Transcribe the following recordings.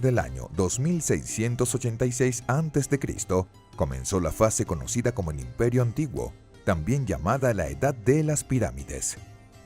Del año 2686 a.C., comenzó la fase conocida como el Imperio Antiguo, también llamada la Edad de las Pirámides.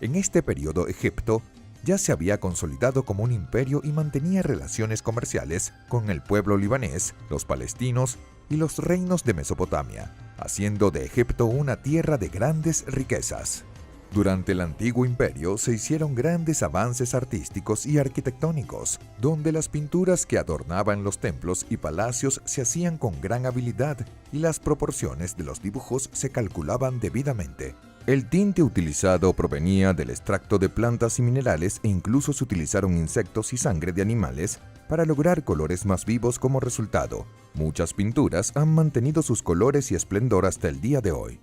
En este periodo, Egipto ya se había consolidado como un imperio y mantenía relaciones comerciales con el pueblo libanés, los palestinos y los reinos de Mesopotamia, haciendo de Egipto una tierra de grandes riquezas. Durante el Antiguo Imperio se hicieron grandes avances artísticos y arquitectónicos, donde las pinturas que adornaban los templos y palacios se hacían con gran habilidad y las proporciones de los dibujos se calculaban debidamente. El tinte utilizado provenía del extracto de plantas y minerales e incluso se utilizaron insectos y sangre de animales para lograr colores más vivos como resultado. Muchas pinturas han mantenido sus colores y esplendor hasta el día de hoy.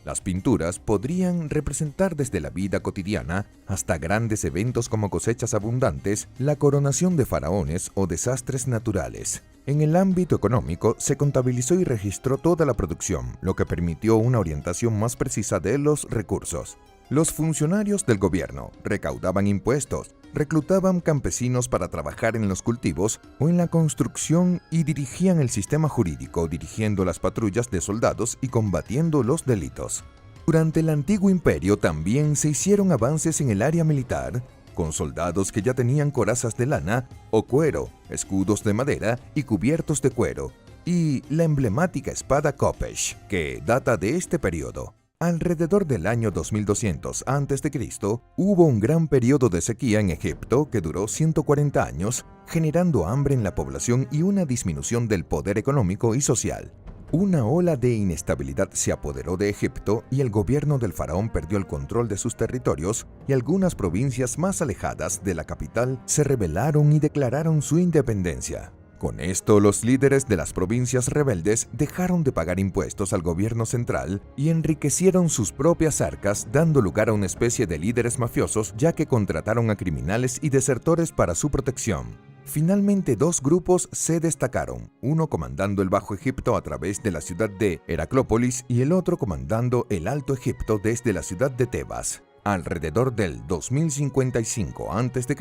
Las pinturas podrían representar desde la vida cotidiana hasta grandes eventos como cosechas abundantes, la coronación de faraones o desastres naturales. En el ámbito económico se contabilizó y registró toda la producción, lo que permitió una orientación más precisa de los recursos. Los funcionarios del gobierno recaudaban impuestos, reclutaban campesinos para trabajar en los cultivos o en la construcción y dirigían el sistema jurídico, dirigiendo las patrullas de soldados y combatiendo los delitos. Durante el Antiguo Imperio también se hicieron avances en el área militar, con soldados que ya tenían corazas de lana o cuero, escudos de madera y cubiertos de cuero, y la emblemática espada Khopesh, que data de este periodo. Alrededor del año 2200 a.C., hubo un gran periodo de sequía en Egipto que duró 140 años, generando hambre en la población y una disminución del poder económico y social. Una ola de inestabilidad se apoderó de Egipto y el gobierno del faraón perdió el control de sus territorios y algunas provincias más alejadas de la capital se rebelaron y declararon su independencia. Con esto, los líderes de las provincias rebeldes dejaron de pagar impuestos al gobierno central y enriquecieron sus propias arcas, dando lugar a una especie de líderes mafiosos, ya que contrataron a criminales y desertores para su protección. Finalmente, dos grupos se destacaron, uno comandando el Bajo Egipto a través de la ciudad de Heraclópolis y el otro comandando el Alto Egipto desde la ciudad de Tebas. Alrededor del 2055 a.C.,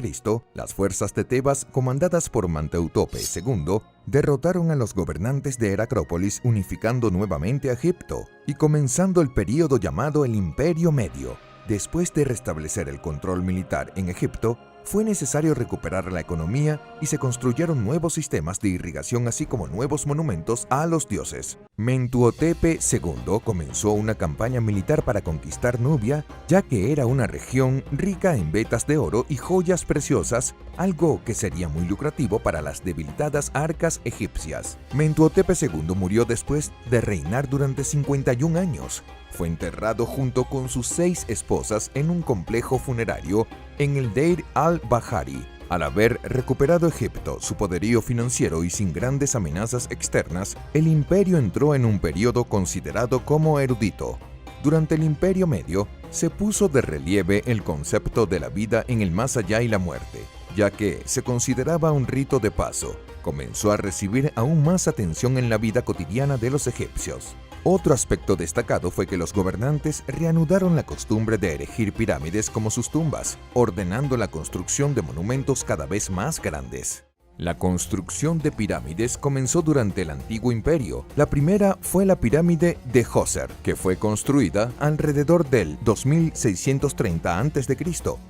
las fuerzas de Tebas, comandadas por Mentuhotep II, derrotaron a los gobernantes de Heraclópolis, unificando nuevamente a Egipto y comenzando el período llamado el Imperio Medio. Después de restablecer el control militar en Egipto, fue necesario recuperar la economía y se construyeron nuevos sistemas de irrigación así como nuevos monumentos a los dioses. Mentuhotep II comenzó una campaña militar para conquistar Nubia, ya que era una región rica en vetas de oro y joyas preciosas, algo que sería muy lucrativo para las debilitadas arcas egipcias. Mentuhotep II murió después de reinar durante 51 años. Fue enterrado junto con sus 6 esposas en un complejo funerario en el Deir al-Bahari. Al haber recuperado Egipto, su poderío financiero y sin grandes amenazas externas, el imperio entró en un periodo considerado como erudito. Durante el Imperio Medio, se puso de relieve el concepto de la vida en el más allá y la muerte, ya que se consideraba un rito de paso. Comenzó a recibir aún más atención en la vida cotidiana de los egipcios. Otro aspecto destacado fue que los gobernantes reanudaron la costumbre de erigir pirámides como sus tumbas, ordenando la construcción de monumentos cada vez más grandes. La construcción de pirámides comenzó durante el Antiguo Imperio. La primera fue la pirámide de Djoser, que fue construida alrededor del 2630 a.C.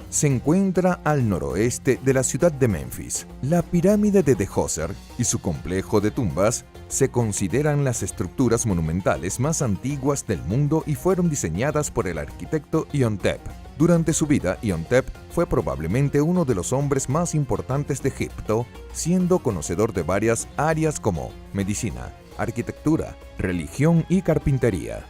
Se encuentra al noroeste de la ciudad de Memphis. La pirámide de Djoser y su complejo de tumbas se consideran las estructuras monumentales más antiguas del mundo y fueron diseñadas por el arquitecto Imhotep. Durante su vida, Imhotep fue probablemente uno de los hombres más importantes de Egipto, siendo conocedor de varias áreas como medicina, arquitectura, religión y carpintería.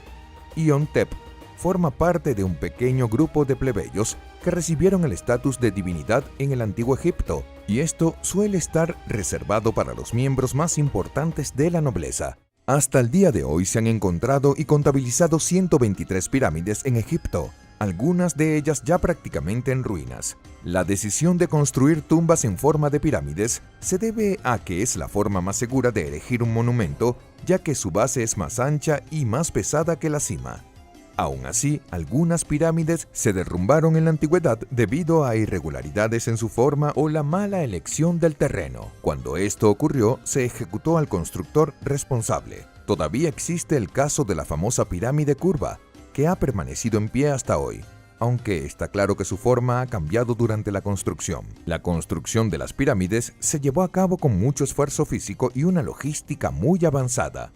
Imhotep forma parte de un pequeño grupo de plebeyos que recibieron el estatus de divinidad en el Antiguo Egipto, y esto suele estar reservado para los miembros más importantes de la nobleza. Hasta el día de hoy se han encontrado y contabilizado 123 pirámides en Egipto, algunas de ellas ya prácticamente en ruinas. La decisión de construir tumbas en forma de pirámides se debe a que es la forma más segura de erigir un monumento, ya que su base es más ancha y más pesada que la cima. Aún así, algunas pirámides se derrumbaron en la antigüedad debido a irregularidades en su forma o la mala elección del terreno. Cuando esto ocurrió, se ejecutó al constructor responsable. Todavía existe el caso de la famosa pirámide curva, que ha permanecido en pie hasta hoy, aunque está claro que su forma ha cambiado durante la construcción. La construcción de las pirámides se llevó a cabo con mucho esfuerzo físico y una logística muy avanzada.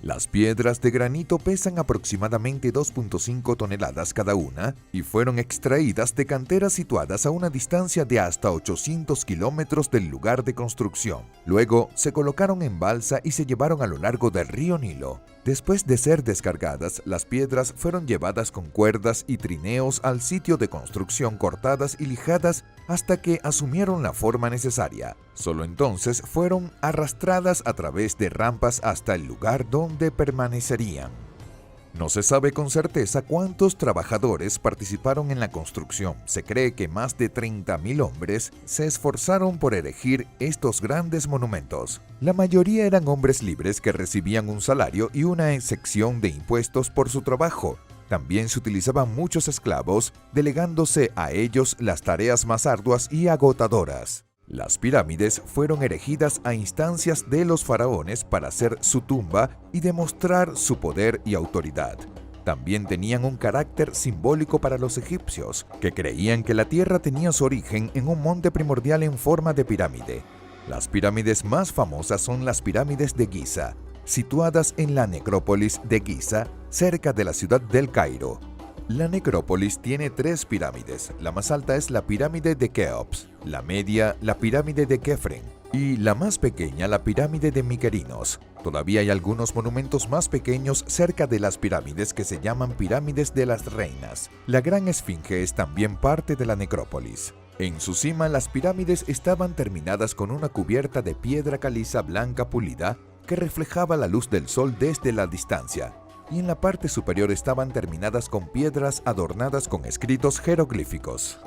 Las piedras de granito pesan aproximadamente 2.5 toneladas cada una y fueron extraídas de canteras situadas a una distancia de hasta 800 kilómetros del lugar de construcción. Luego se colocaron en balsa y se llevaron a lo largo del río Nilo. Después de ser descargadas, las piedras fueron llevadas con cuerdas y trineos al sitio de construcción cortadas y lijadas hasta que asumieron la forma necesaria. Solo entonces fueron arrastradas a través de rampas hasta el lugar donde permanecerían. No se sabe con certeza cuántos trabajadores participaron en la construcción. Se cree que más de 30.000 hombres se esforzaron por erigir estos grandes monumentos. La mayoría eran hombres libres que recibían un salario y una exención de impuestos por su trabajo. También se utilizaban muchos esclavos, delegándose a ellos las tareas más arduas y agotadoras. Las pirámides fueron erigidas a instancias de los faraones para hacer su tumba y demostrar su poder y autoridad. También tenían un carácter simbólico para los egipcios, que creían que la tierra tenía su origen en un monte primordial en forma de pirámide. Las pirámides más famosas son las pirámides de Giza, situadas en la necrópolis de Giza, cerca de la ciudad del Cairo. La necrópolis tiene 3 pirámides. La más alta es la pirámide de Keops, la media la pirámide de Kefren y la más pequeña la pirámide de Mykerinos. Todavía hay algunos monumentos más pequeños cerca de las pirámides que se llaman pirámides de las reinas. La gran esfinge es también parte de la necrópolis. En su cima las pirámides estaban terminadas con una cubierta de piedra caliza blanca pulida que reflejaba la luz del sol desde la distancia. Y en la parte superior estaban terminadas con piedras adornadas con escritos jeroglíficos.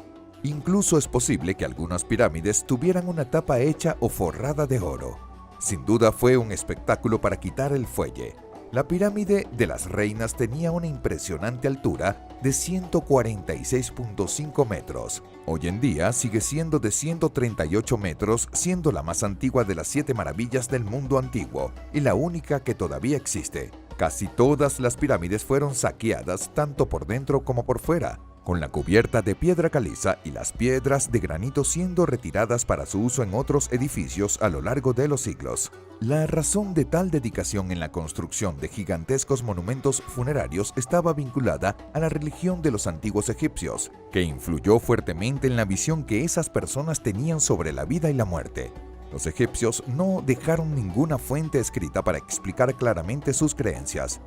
Incluso es posible que algunas pirámides tuvieran una tapa hecha o forrada de oro. Sin duda fue un espectáculo para quitar el fuelle. La pirámide de las reinas tenía una impresionante altura de 146.5 metros. Hoy en día sigue siendo de 138 metros, siendo la más antigua de las 7 maravillas del mundo antiguo y la única que todavía existe. Casi todas las pirámides fueron saqueadas tanto por dentro como por fuera, con la cubierta de piedra caliza y las piedras de granito siendo retiradas para su uso en otros edificios a lo largo de los siglos. La razón de tal dedicación en la construcción de gigantescos monumentos funerarios estaba vinculada a la religión de los antiguos egipcios, que influyó fuertemente en la visión que esas personas tenían sobre la vida y la muerte. Los egipcios no dejaron ninguna fuente escrita para explicar claramente sus creencias.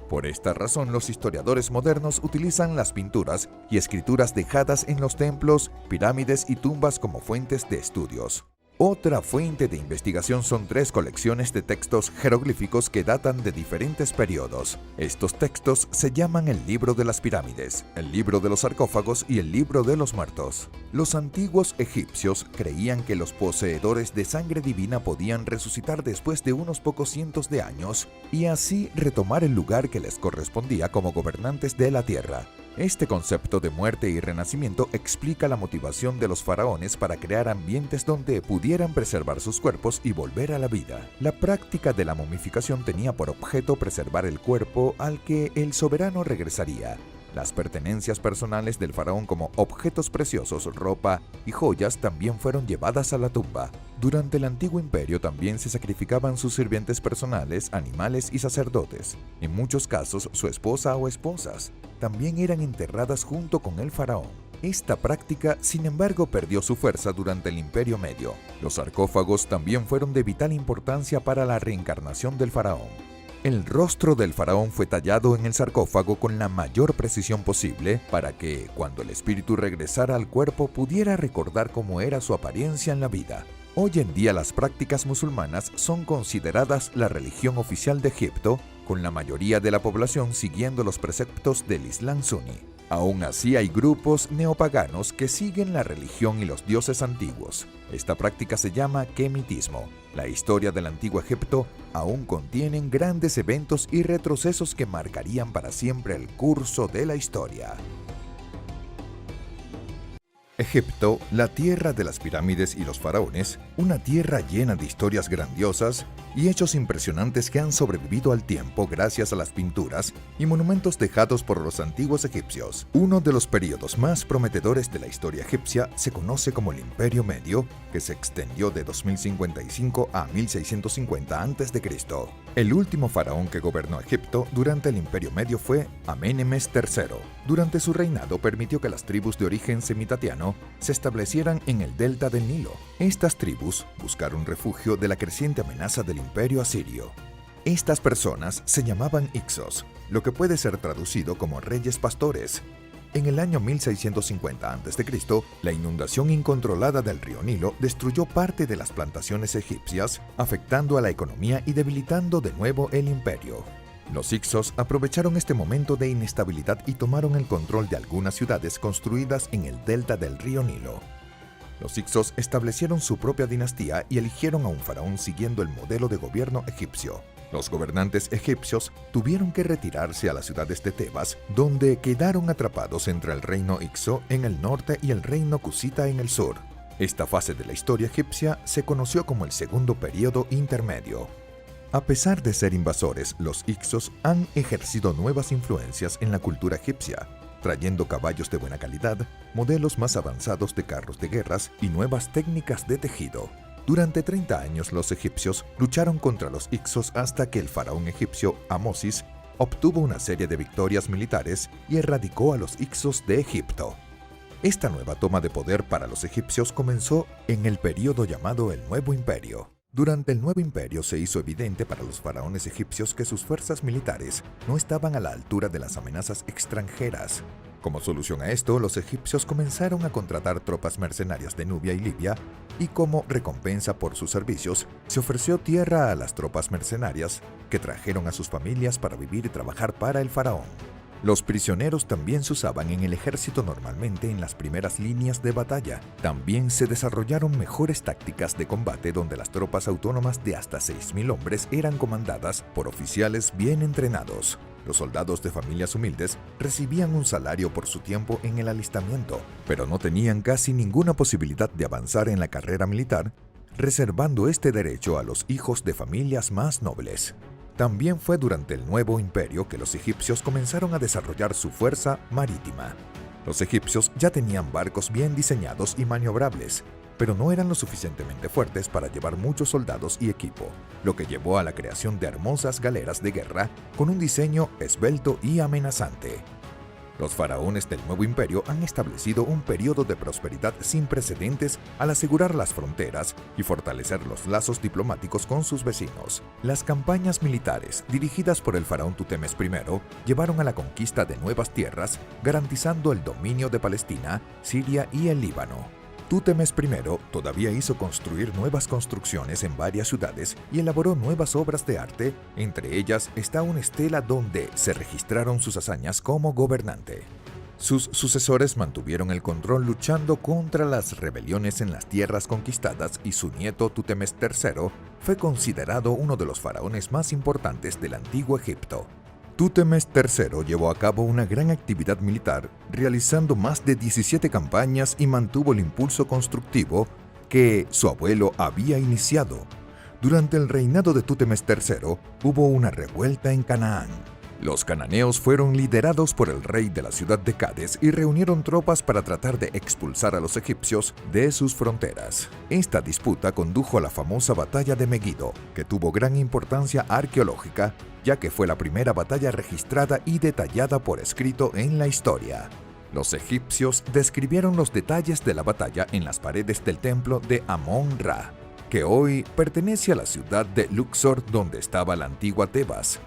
Por esta razón, los historiadores modernos utilizan las pinturas y escrituras dejadas en los templos, pirámides y tumbas como fuentes de estudios. Otra fuente de investigación son 3 colecciones de textos jeroglíficos que datan de diferentes periodos. Estos textos se llaman el Libro de las Pirámides, el Libro de los Sarcófagos y el Libro de los Muertos. Los antiguos egipcios creían que los poseedores de sangre divina podían resucitar después de unos pocos cientos de años y así retomar el lugar que les correspondía como gobernantes de la tierra. Este concepto de muerte y renacimiento explica la motivación de los faraones para crear ambientes donde pudieran preservar sus cuerpos y volver a la vida. La práctica de la momificación tenía por objeto preservar el cuerpo al que el soberano regresaría. Las pertenencias personales del faraón como objetos preciosos, ropa y joyas también fueron llevadas a la tumba. Durante el antiguo imperio también se sacrificaban sus sirvientes personales, animales y sacerdotes. En muchos casos, su esposa o esposas también eran enterradas junto con el faraón. Esta práctica, sin embargo, perdió su fuerza durante el Imperio Medio. Los sarcófagos también fueron de vital importancia para la reencarnación del faraón. El rostro del faraón fue tallado en el sarcófago con la mayor precisión posible para que, cuando el espíritu regresara al cuerpo, pudiera recordar cómo era su apariencia en la vida. Hoy en día las prácticas musulmanas son consideradas la religión oficial de Egipto, con la mayoría de la población siguiendo los preceptos del Islam suní. Aún así hay grupos neopaganos que siguen la religión y los dioses antiguos. Esta práctica se llama quemitismo. La historia del antiguo Egipto aún contiene grandes eventos y retrocesos que marcarían para siempre el curso de la historia. Egipto, la tierra de las pirámides y los faraones, una tierra llena de historias grandiosas y hechos impresionantes que han sobrevivido al tiempo gracias a las pinturas y monumentos dejados por los antiguos egipcios. Uno de los periodos más prometedores de la historia egipcia se conoce como el Imperio Medio, que se extendió de 2055 a 1650 a.C. El último faraón que gobernó Egipto durante el Imperio Medio fue Amenemés III. Durante su reinado permitió que las tribus de origen semitatiano se establecieran en el delta del Nilo. Estas tribus buscaron refugio de la creciente amenaza del Imperio Asirio. Estas personas se llamaban Hicsos, lo que puede ser traducido como reyes pastores. En el año 1650 a.C., la inundación incontrolada del río Nilo destruyó parte de las plantaciones egipcias, afectando a la economía y debilitando de nuevo el imperio. Los Hicsos aprovecharon este momento de inestabilidad y tomaron el control de algunas ciudades construidas en el delta del río Nilo. Los Hicsos establecieron su propia dinastía y eligieron a un faraón siguiendo el modelo de gobierno egipcio. Los gobernantes egipcios tuvieron que retirarse a las ciudades de Tebas, donde quedaron atrapados entre el reino Hicso en el norte y el reino cusita en el sur. Esta fase de la historia egipcia se conoció como el segundo período intermedio. A pesar de ser invasores, los Hicsos han ejercido nuevas influencias en la cultura egipcia, trayendo caballos de buena calidad, modelos más avanzados de carros de guerras y nuevas técnicas de tejido. Durante 30 años los egipcios lucharon contra los Hicsos hasta que el faraón egipcio Amosis obtuvo una serie de victorias militares y erradicó a los Hicsos de Egipto. Esta nueva toma de poder para los egipcios comenzó en el período llamado el Nuevo Imperio. Durante el Nuevo Imperio se hizo evidente para los faraones egipcios que sus fuerzas militares no estaban a la altura de las amenazas extranjeras. Como solución a esto, los egipcios comenzaron a contratar tropas mercenarias de Nubia y Libia, y como recompensa por sus servicios, se ofreció tierra a las tropas mercenarias que trajeron a sus familias para vivir y trabajar para el faraón. Los prisioneros también se usaban en el ejército normalmente en las primeras líneas de batalla. También se desarrollaron mejores tácticas de combate donde las tropas autónomas de hasta 6.000 hombres eran comandadas por oficiales bien entrenados. Los soldados de familias humildes recibían un salario por su tiempo en el alistamiento, pero no tenían casi ninguna posibilidad de avanzar en la carrera militar, reservando este derecho a los hijos de familias más nobles. También fue durante el Nuevo Imperio que los egipcios comenzaron a desarrollar su fuerza marítima. Los egipcios ya tenían barcos bien diseñados y maniobrables, pero no eran lo suficientemente fuertes para llevar muchos soldados y equipo, lo que llevó a la creación de hermosas galeras de guerra con un diseño esbelto y amenazante. Los faraones del Nuevo Imperio han establecido un periodo de prosperidad sin precedentes al asegurar las fronteras y fortalecer los lazos diplomáticos con sus vecinos. Las campañas militares dirigidas por el faraón Tutemes I llevaron a la conquista de nuevas tierras, garantizando el dominio de Palestina, Siria y el Líbano. Tutemes I todavía hizo construir nuevas construcciones en varias ciudades y elaboró nuevas obras de arte, entre ellas está una estela donde se registraron sus hazañas como gobernante. Sus sucesores mantuvieron el control luchando contra las rebeliones en las tierras conquistadas y su nieto Tutemes III fue considerado uno de los faraones más importantes del antiguo Egipto. Tutemes III llevó a cabo una gran actividad militar, realizando más de 17 campañas y mantuvo el impulso constructivo que su abuelo había iniciado. Durante el reinado de Tutemes III hubo una revuelta en Canaán. Los cananeos fueron liderados por el rey de la ciudad de Cádiz y reunieron tropas para tratar de expulsar a los egipcios de sus fronteras. Esta disputa condujo a la famosa batalla de Megido, que tuvo gran importancia arqueológica, ya que fue la primera batalla registrada y detallada por escrito en la historia. Los egipcios describieron los detalles de la batalla en las paredes del templo de Amón-Ra, que hoy pertenece a la ciudad de Luxor, donde estaba la antigua Tebas.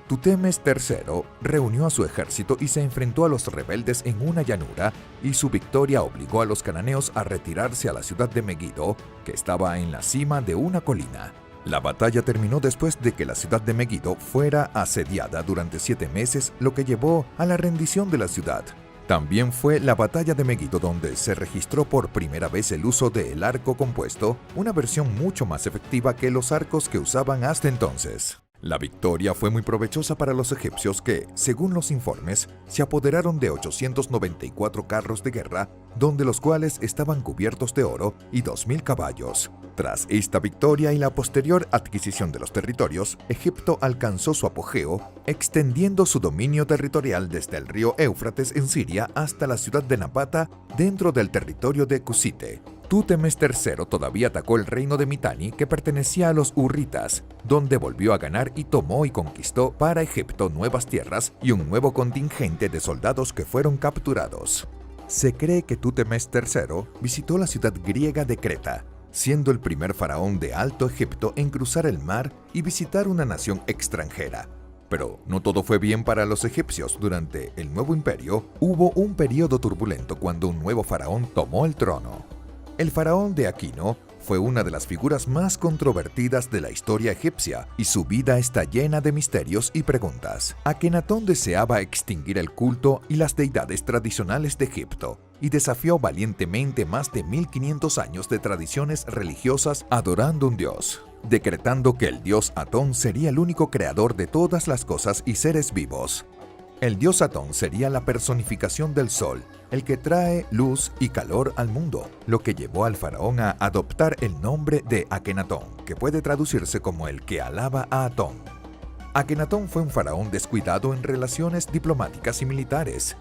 Tutemes III reunió a su ejército y se enfrentó a los rebeldes en una llanura, y su victoria obligó a los cananeos a retirarse a la ciudad de Megido, que estaba en la cima de una colina. La batalla terminó después de que la ciudad de Megido fuera asediada durante 7 meses, lo que llevó a la rendición de la ciudad. También fue la batalla de Megido donde se registró por primera vez el uso del arco compuesto, una versión mucho más efectiva que los arcos que usaban hasta entonces. La victoria fue muy provechosa para los egipcios que, según los informes, se apoderaron de 894 carros de guerra, donde los cuales estaban cubiertos de oro y 2.000 caballos. Tras esta victoria y la posterior adquisición de los territorios, Egipto alcanzó su apogeo, extendiendo su dominio territorial desde el río Éufrates en Siria hasta la ciudad de Napata dentro del territorio de Cusite. Tútemes III todavía atacó el reino de Mitanni, que pertenecía a los hurritas, donde volvió a ganar y tomó y conquistó para Egipto nuevas tierras y un nuevo contingente de soldados que fueron capturados. Se cree que Tútemes III visitó la ciudad griega de Creta, siendo el primer faraón de Alto Egipto en cruzar el mar y visitar una nación extranjera. Pero no todo fue bien para los egipcios. Durante el nuevo imperio, hubo un periodo turbulento cuando un nuevo faraón tomó el trono. El faraón de Aquino fue una de las figuras más controvertidas de la historia egipcia y su vida está llena de misterios y preguntas. Akenatón deseaba extinguir el culto y las deidades tradicionales de Egipto y desafió valientemente más de 1500 años de tradiciones religiosas adorando un dios, decretando que el dios Atón sería el único creador de todas las cosas y seres vivos. El dios Atón sería la personificación del sol, el que trae luz y calor al mundo, lo que llevó al faraón a adoptar el nombre de Akenatón, que puede traducirse como el que alaba a Atón. Akenatón fue un faraón descuidado en relaciones diplomáticas y militares,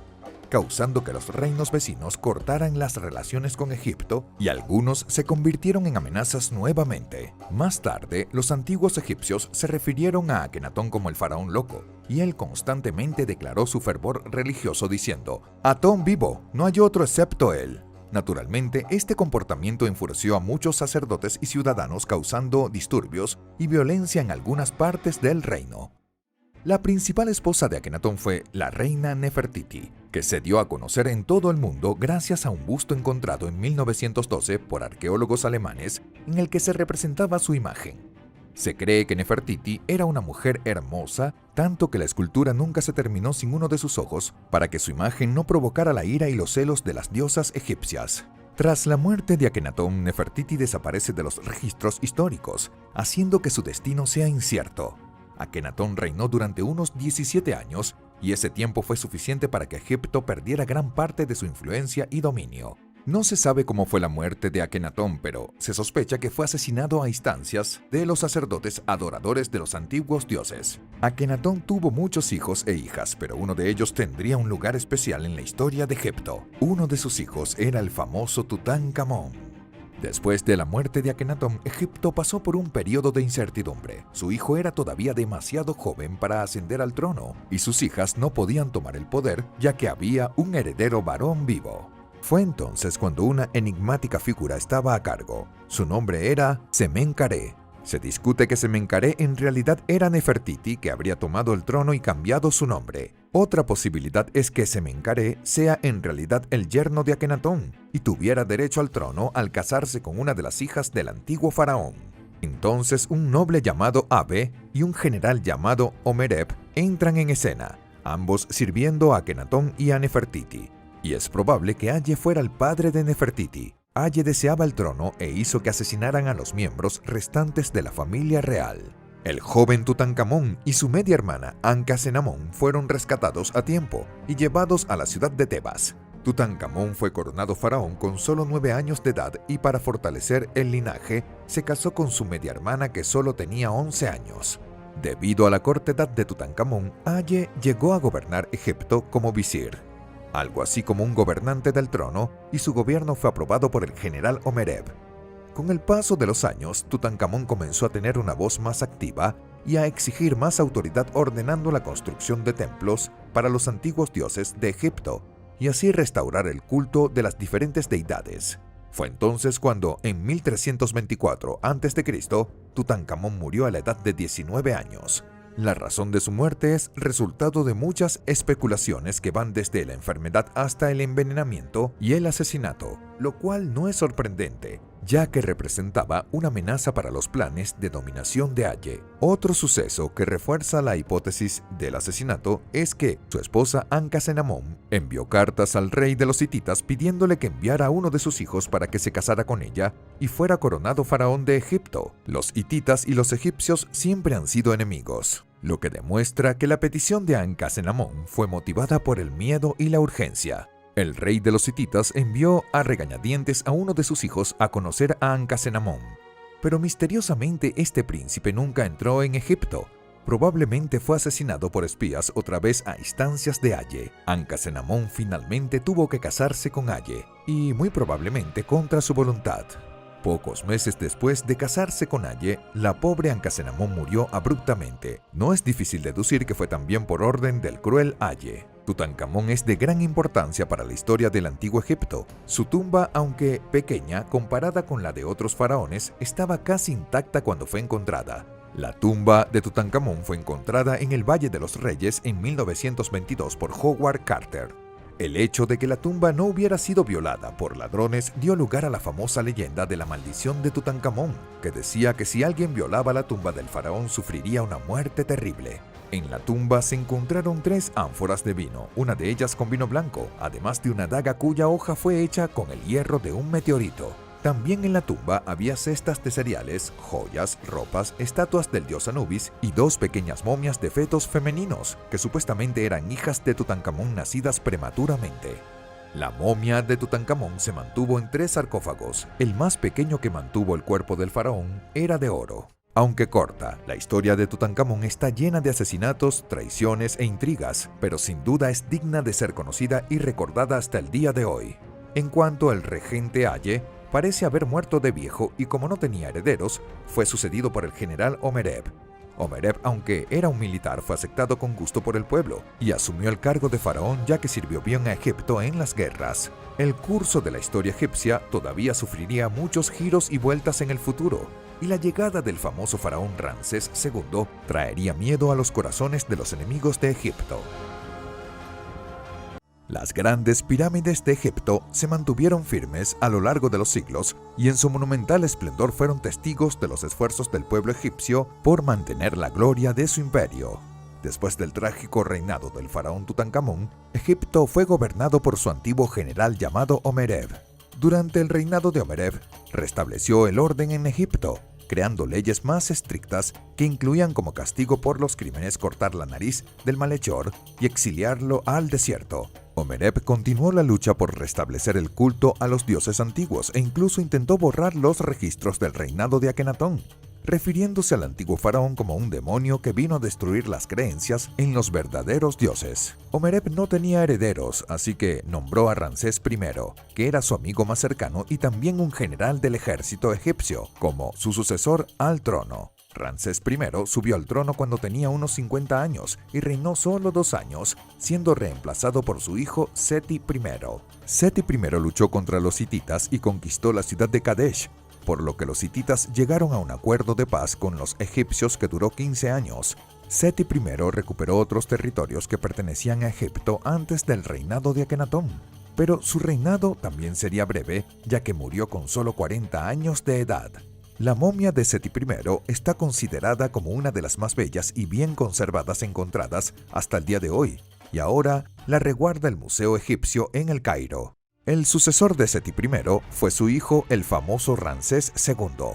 causando que los reinos vecinos cortaran las relaciones con Egipto y algunos se convirtieron en amenazas nuevamente. Más tarde, los antiguos egipcios se refirieron a Akenatón como el faraón loco, y él constantemente declaró su fervor religioso diciendo: «Atón vivo, no hay otro excepto él». Naturalmente, este comportamiento enfureció a muchos sacerdotes y ciudadanos, causando disturbios y violencia en algunas partes del reino. La principal esposa de Akenatón fue la reina Nefertiti, que se dio a conocer en todo el mundo gracias a un busto encontrado en 1912 por arqueólogos alemanes en el que se representaba su imagen. Se cree que Nefertiti era una mujer hermosa, tanto que la escultura nunca se terminó sin uno de sus ojos, para que su imagen no provocara la ira y los celos de las diosas egipcias. Tras la muerte de Akenatón, Nefertiti desaparece de los registros históricos, haciendo que su destino sea incierto. Akenatón reinó durante unos 17 años y ese tiempo fue suficiente para que Egipto perdiera gran parte de su influencia y dominio. No se sabe cómo fue la muerte de Akenatón, pero se sospecha que fue asesinado a instancias de los sacerdotes adoradores de los antiguos dioses. Akenatón tuvo muchos hijos e hijas, pero uno de ellos tendría un lugar especial en la historia de Egipto. Uno de sus hijos era el famoso Tutankamón. Después de la muerte de Akenatón, Egipto pasó por un periodo de incertidumbre. Su hijo era todavía demasiado joven para ascender al trono, y sus hijas no podían tomar el poder, ya que había un heredero varón vivo. Fue entonces cuando una enigmática figura estaba a cargo. Su nombre era Semenkaré. Se discute que Semenkaré en realidad era Nefertiti, que habría tomado el trono y cambiado su nombre. Otra posibilidad es que Semenkaré sea en realidad el yerno de Akenatón y tuviera derecho al trono al casarse con una de las hijas del antiguo faraón. Entonces un noble llamado Abe y un general llamado Omereb entran en escena, ambos sirviendo a Akenatón y a Nefertiti. Y es probable que Aye fuera el padre de Nefertiti. Aye deseaba el trono e hizo que asesinaran a los miembros restantes de la familia real. El joven Tutankamón y su media hermana Ankhesenamón fueron rescatados a tiempo y llevados a la ciudad de Tebas. Tutankamón fue coronado faraón con solo 9 años de edad y para fortalecer el linaje se casó con su media hermana que solo tenía 11 años. Debido a la corta edad de Tutankamón, Aye llegó a gobernar Egipto como visir, algo así como un gobernante del trono, y su gobierno fue aprobado por el general Omereb. Con el paso de los años, Tutankamón comenzó a tener una voz más activa y a exigir más autoridad, ordenando la construcción de templos para los antiguos dioses de Egipto y así restaurar el culto de las diferentes deidades. Fue entonces cuando, en 1324 a.C., Tutankamón murió a la edad de 19 años. La razón de su muerte es resultado de muchas especulaciones que van desde la enfermedad hasta el envenenamiento y el asesinato, lo cual no es sorprendente, ya que representaba una amenaza para los planes de dominación de Aye. Otro suceso que refuerza la hipótesis del asesinato es que su esposa Ankhesenamón envió cartas al rey de los hititas pidiéndole que enviara a uno de sus hijos para que se casara con ella y fuera coronado faraón de Egipto. Los hititas y los egipcios siempre han sido enemigos, lo que demuestra que la petición de Ankhesenamón fue motivada por el miedo y la urgencia. El rey de los hititas envió a regañadientes a uno de sus hijos a conocer a Ankhesenamón, pero misteriosamente este príncipe nunca entró en Egipto. Probablemente fue asesinado por espías otra vez a instancias de Aye. Ankhesenamón finalmente tuvo que casarse con Aye, y muy probablemente contra su voluntad. Pocos meses después de casarse con Aye, la pobre Ankhesenamón murió abruptamente. No es difícil deducir que fue también por orden del cruel Aye. Tutankamón es de gran importancia para la historia del antiguo Egipto. Su tumba, aunque pequeña comparada con la de otros faraones, estaba casi intacta cuando fue encontrada. La tumba de Tutankamón fue encontrada en el Valle de los Reyes en 1922 por Howard Carter. El hecho de que la tumba no hubiera sido violada por ladrones dio lugar a la famosa leyenda de la maldición de Tutankamón, que decía que si alguien violaba la tumba del faraón sufriría una muerte terrible. En la tumba se encontraron 3 ánforas de vino, una de ellas con vino blanco, además de una daga cuya hoja fue hecha con el hierro de un meteorito. También en la tumba había cestas de cereales, joyas, ropas, estatuas del dios Anubis y 2 pequeñas momias de fetos femeninos, que supuestamente eran hijas de Tutankamón nacidas prematuramente. La momia de Tutankamón se mantuvo en 3 sarcófagos. El más pequeño que mantuvo el cuerpo del faraón era de oro. Aunque corta, la historia de Tutankamón está llena de asesinatos, traiciones e intrigas, pero sin duda es digna de ser conocida y recordada hasta el día de hoy. En cuanto al regente Aye, parece haber muerto de viejo y como no tenía herederos, fue sucedido por el general Omereb. Omereb, aunque era un militar, fue aceptado con gusto por el pueblo y asumió el cargo de faraón ya que sirvió bien a Egipto en las guerras. El curso de la historia egipcia todavía sufriría muchos giros y vueltas en el futuro, y la llegada del famoso faraón Ramsés II traería miedo a los corazones de los enemigos de Egipto. Las grandes pirámides de Egipto se mantuvieron firmes a lo largo de los siglos y en su monumental esplendor fueron testigos de los esfuerzos del pueblo egipcio por mantener la gloria de su imperio. Después del trágico reinado del faraón Tutankamón, Egipto fue gobernado por su antiguo general llamado Omereb. Durante el reinado de Omereb, restableció el orden en Egipto, creando leyes más estrictas que incluían como castigo por los crímenes cortar la nariz del malhechor y exiliarlo al desierto. Omereb continuó la lucha por restablecer el culto a los dioses antiguos e incluso intentó borrar los registros del reinado de Akenatón, refiriéndose al antiguo faraón como un demonio que vino a destruir las creencias en los verdaderos dioses. Omereb no tenía herederos, así que nombró a Ramsés I, que era su amigo más cercano y también un general del ejército egipcio, como su sucesor al trono. Ramsés I subió al trono cuando tenía unos 50 años y reinó solo 2 años, siendo reemplazado por su hijo Seti I. Seti I luchó contra los hititas y conquistó la ciudad de Kadesh, por lo que los hititas llegaron a un acuerdo de paz con los egipcios que duró 15 años. Seti I recuperó otros territorios que pertenecían a Egipto antes del reinado de Akenatón, pero su reinado también sería breve, ya que murió con solo 40 años de edad. La momia de Seti I está considerada como una de las más bellas y bien conservadas encontradas hasta el día de hoy, y ahora la resguarda el Museo Egipcio en El Cairo. El sucesor de Seti I fue su hijo, el famoso Ramsés II.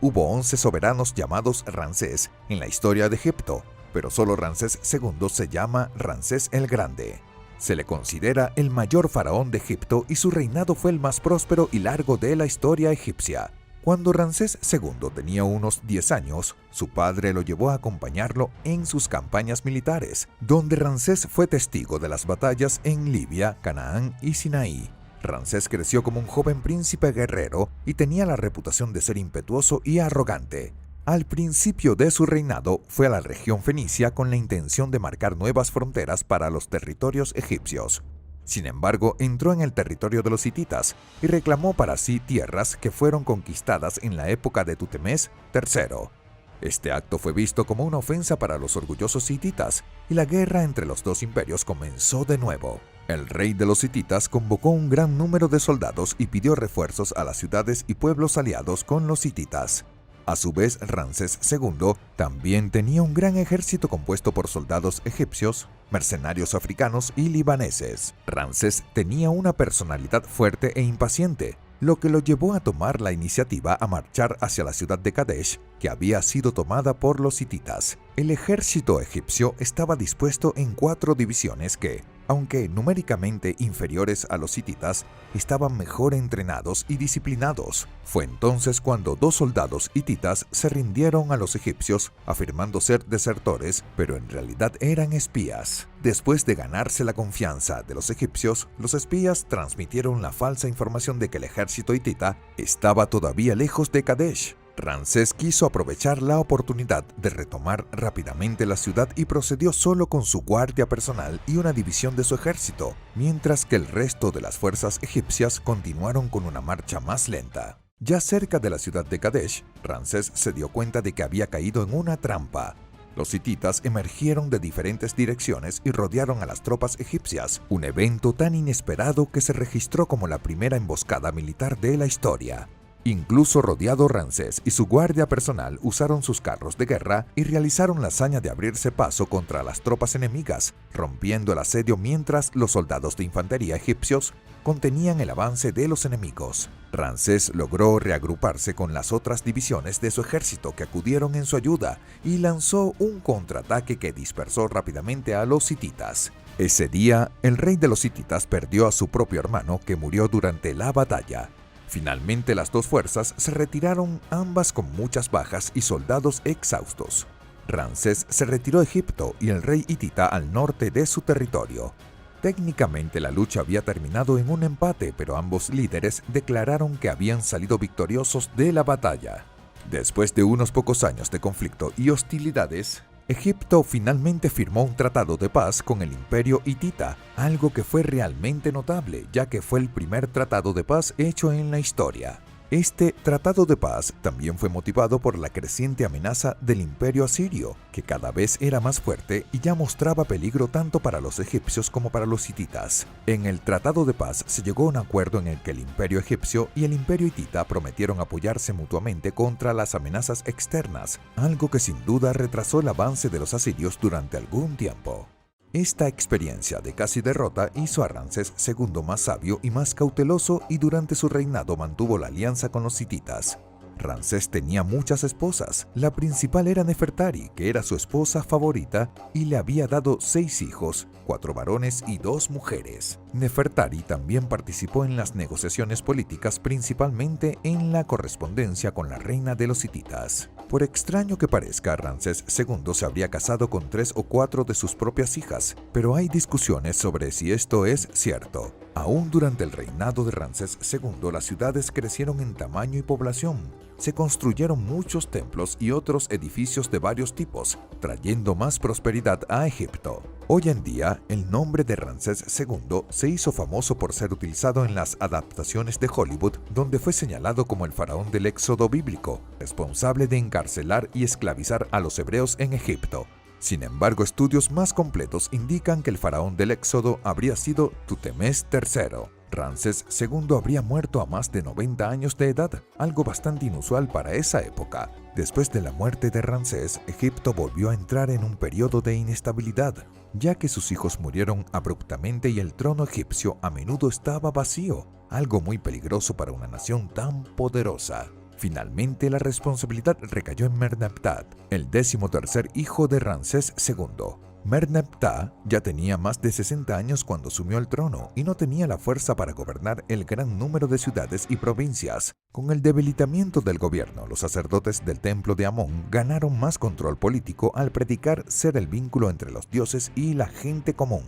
Hubo 11 soberanos llamados Ramsés en la historia de Egipto, pero solo Ramsés II se llama Ramsés el Grande. Se le considera el mayor faraón de Egipto y su reinado fue el más próspero y largo de la historia egipcia. Cuando Ramsés II tenía unos 10 años, su padre lo llevó a acompañarlo en sus campañas militares, donde Ramsés fue testigo de las batallas en Libia, Canaán y Sinaí. Ramsés creció como un joven príncipe guerrero y tenía la reputación de ser impetuoso y arrogante. Al principio de su reinado fue a la región fenicia con la intención de marcar nuevas fronteras para los territorios egipcios. Sin embargo, entró en el territorio de los hititas y reclamó para sí tierras que fueron conquistadas en la época de Tutemés III. Este acto fue visto como una ofensa para los orgullosos hititas y la guerra entre los dos imperios comenzó de nuevo. El rey de los hititas convocó un gran número de soldados y pidió refuerzos a las ciudades y pueblos aliados con los hititas. A su vez, Ramsés II también tenía un gran ejército compuesto por soldados egipcios, mercenarios africanos y libaneses. Ramsés tenía una personalidad fuerte e impaciente, lo que lo llevó a tomar la iniciativa a marchar hacia la ciudad de Kadesh, que había sido tomada por los hititas. El ejército egipcio estaba dispuesto en 4 divisiones que, aunque numéricamente inferiores a los hititas, estaban mejor entrenados y disciplinados. Fue entonces cuando 2 soldados hititas se rindieron a los egipcios, afirmando ser desertores, pero en realidad eran espías. Después de ganarse la confianza de los egipcios, los espías transmitieron la falsa información de que el ejército hitita estaba todavía lejos de Kadesh. Ramsés quiso aprovechar la oportunidad de retomar rápidamente la ciudad y procedió solo con su guardia personal y una división de su ejército, mientras que el resto de las fuerzas egipcias continuaron con una marcha más lenta. Ya cerca de la ciudad de Kadesh, Ramsés se dio cuenta de que había caído en una trampa. Los hititas emergieron de diferentes direcciones y rodearon a las tropas egipcias, un evento tan inesperado que se registró como la primera emboscada militar de la historia. Incluso rodeado, Ramsés y su guardia personal usaron sus carros de guerra y realizaron la hazaña de abrirse paso contra las tropas enemigas, rompiendo el asedio mientras los soldados de infantería egipcios contenían el avance de los enemigos. Ramsés logró reagruparse con las otras divisiones de su ejército que acudieron en su ayuda y lanzó un contraataque que dispersó rápidamente a los hititas. Ese día, el rey de los hititas perdió a su propio hermano que murió durante la batalla. Finalmente las 2 fuerzas se retiraron, ambas con muchas bajas y soldados exhaustos. Ramsés se retiró a Egipto y el rey hitita al norte de su territorio. Técnicamente la lucha había terminado en un empate, pero ambos líderes declararon que habían salido victoriosos de la batalla. Después de unos pocos años de conflicto y hostilidades, Egipto finalmente firmó un tratado de paz con el imperio hitita, algo que fue realmente notable, ya que fue el primer tratado de paz hecho en la historia. Este tratado de paz también fue motivado por la creciente amenaza del imperio asirio, que cada vez era más fuerte y ya mostraba peligro tanto para los egipcios como para los hititas. En el tratado de paz se llegó a un acuerdo en el que el imperio egipcio y el imperio hitita prometieron apoyarse mutuamente contra las amenazas externas, algo que sin duda retrasó el avance de los asirios durante algún tiempo. Esta experiencia de casi derrota hizo a Ramsés II más sabio y más cauteloso y durante su reinado mantuvo la alianza con los hititas. Ramsés tenía muchas esposas. La principal era Nefertari, que era su esposa favorita y le había dado 6 hijos, 4 varones y 2 mujeres. Nefertari también participó en las negociaciones políticas, principalmente en la correspondencia con la reina de los hititas. Por extraño que parezca, Ramsés II se habría casado con 3 o 4 de sus propias hijas, pero hay discusiones sobre si esto es cierto. Aún durante el reinado de Ramsés II, las ciudades crecieron en tamaño y población. Se construyeron muchos templos y otros edificios de varios tipos, trayendo más prosperidad a Egipto. Hoy en día, el nombre de Ramsés II se hizo famoso por ser utilizado en las adaptaciones de Hollywood, donde fue señalado como el faraón del Éxodo bíblico, responsable de encarcelar y esclavizar a los hebreos en Egipto. Sin embargo, estudios más completos indican que el faraón del Éxodo habría sido Tutemés III. Ramsés II habría muerto a más de 90 años de edad, algo bastante inusual para esa época. Después de la muerte de Ramsés, Egipto volvió a entrar en un periodo de inestabilidad, ya que sus hijos murieron abruptamente y el trono egipcio a menudo estaba vacío, algo muy peligroso para una nación tan poderosa. Finalmente, la responsabilidad recayó en Merneptah, el 13º hijo de Ramsés II. Merneptah ya tenía más de 60 años cuando asumió el trono y no tenía la fuerza para gobernar el gran número de ciudades y provincias. Con el debilitamiento del gobierno, los sacerdotes del templo de Amón ganaron más control político al predicar ser el vínculo entre los dioses y la gente común.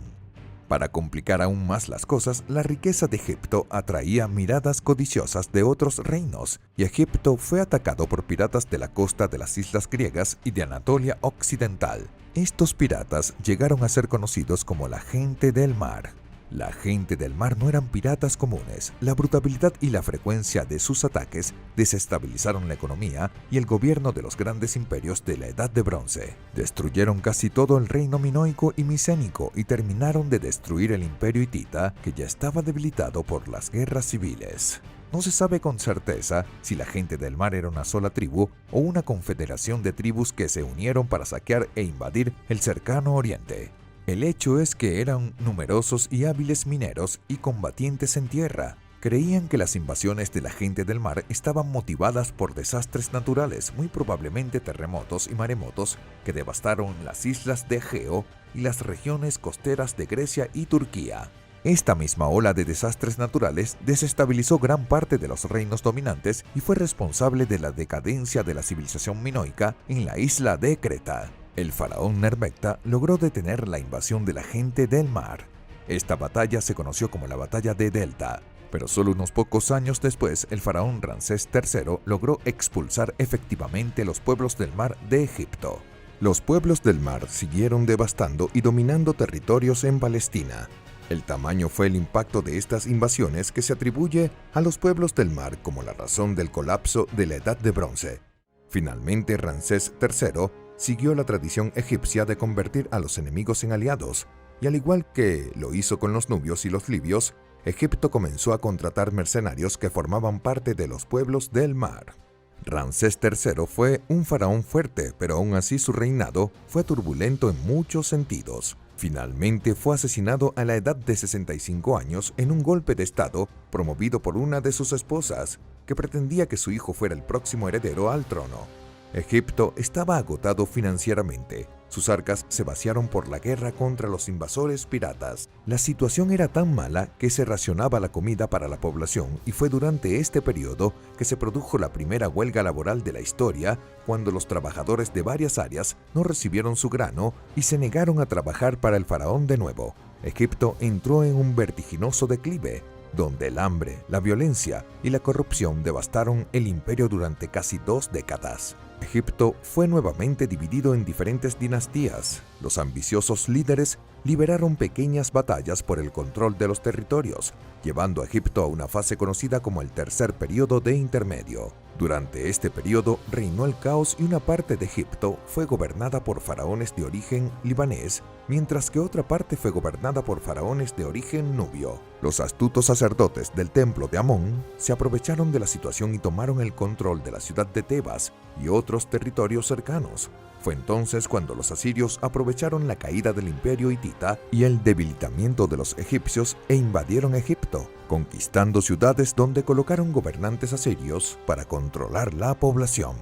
Para complicar aún más las cosas, la riqueza de Egipto atraía miradas codiciosas de otros reinos, y Egipto fue atacado por piratas de la costa de las islas griegas y de Anatolia Occidental. Estos piratas llegaron a ser conocidos como la gente del mar. La gente del mar no eran piratas comunes. La brutalidad y la frecuencia de sus ataques desestabilizaron la economía y el gobierno de los grandes imperios de la Edad de Bronce. Destruyeron casi todo el reino minoico y micénico y terminaron de destruir el imperio hitita, que ya estaba debilitado por las guerras civiles. No se sabe con certeza si la gente del mar era una sola tribu o una confederación de tribus que se unieron para saquear e invadir el cercano oriente. El hecho es que eran numerosos y hábiles mineros y combatientes en tierra. Creían que las invasiones de la gente del mar estaban motivadas por desastres naturales, muy probablemente terremotos y maremotos que devastaron las islas de Egeo y las regiones costeras de Grecia y Turquía. Esta misma ola de desastres naturales desestabilizó gran parte de los reinos dominantes y fue responsable de la decadencia de la civilización minoica en la isla de Creta. El faraón Nerbecta logró detener la invasión de la gente del mar. Esta batalla se conoció como la Batalla de Delta, pero solo unos pocos años después el faraón Ramsés III logró expulsar efectivamente los pueblos del mar de Egipto. Los pueblos del mar siguieron devastando y dominando territorios en Palestina. El tamaño fue el impacto de estas invasiones que se atribuye a los pueblos del mar como la razón del colapso de la Edad de Bronce. Finalmente, Ramsés III siguió la tradición egipcia de convertir a los enemigos en aliados, y al igual que lo hizo con los nubios y los libios, Egipto comenzó a contratar mercenarios que formaban parte de los pueblos del mar. Ramsés III fue un faraón fuerte, pero aún así su reinado fue turbulento en muchos sentidos. Finalmente fue asesinado a la edad de 65 años en un golpe de estado promovido por una de sus esposas, que pretendía que su hijo fuera el próximo heredero al trono. Egipto estaba agotado financieramente. Sus arcas se vaciaron por la guerra contra los invasores piratas. La situación era tan mala que se racionaba la comida para la población y fue durante este periodo que se produjo la primera huelga laboral de la historia, cuando los trabajadores de varias áreas no recibieron su grano y se negaron a trabajar para el faraón de nuevo. Egipto entró en un vertiginoso declive, donde el hambre, la violencia y la corrupción devastaron el imperio durante casi 2 décadas. Egipto fue nuevamente dividido en diferentes dinastías. Los ambiciosos líderes liberaron pequeñas batallas por el control de los territorios, llevando a Egipto a una fase conocida como el tercer período de intermedio. Durante este periodo reinó el caos y una parte de Egipto fue gobernada por faraones de origen libanés, mientras que otra parte fue gobernada por faraones de origen nubio. Los astutos sacerdotes del templo de Amón se aprovecharon de la situación y tomaron el control de la ciudad de Tebas y otros territorios cercanos. Fue entonces cuando los asirios aprovecharon la caída del imperio hitita y el debilitamiento de los egipcios e invadieron Egipto, conquistando ciudades donde colocaron gobernantes asirios para controlar la población.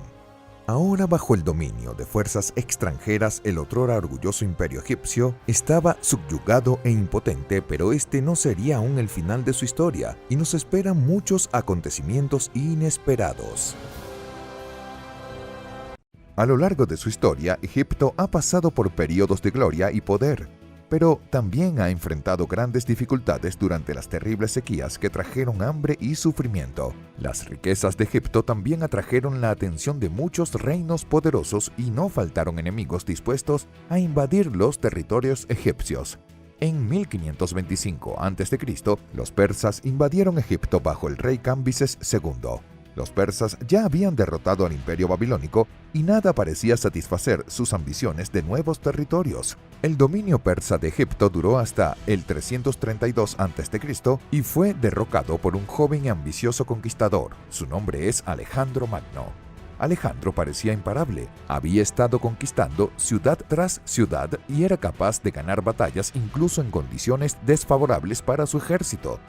Ahora, bajo el dominio de fuerzas extranjeras, el otrora orgulloso imperio egipcio estaba subyugado e impotente, pero este no sería aún el final de su historia y nos esperan muchos acontecimientos inesperados. A lo largo de su historia, Egipto ha pasado por periodos de gloria y poder, pero también ha enfrentado grandes dificultades durante las terribles sequías que trajeron hambre y sufrimiento. Las riquezas de Egipto también atrajeron la atención de muchos reinos poderosos y no faltaron enemigos dispuestos a invadir los territorios egipcios. En 1525 a.C., los persas invadieron Egipto bajo el rey Cambises II. Los persas ya habían derrotado al imperio babilónico y nada parecía satisfacer sus ambiciones de nuevos territorios. El dominio persa de Egipto duró hasta el 332 a.C. y fue derrocado por un joven y ambicioso conquistador. Su nombre es Alejandro Magno. Alejandro parecía imparable, había estado conquistando ciudad tras ciudad y era capaz de ganar batallas incluso en condiciones desfavorables para su ejército.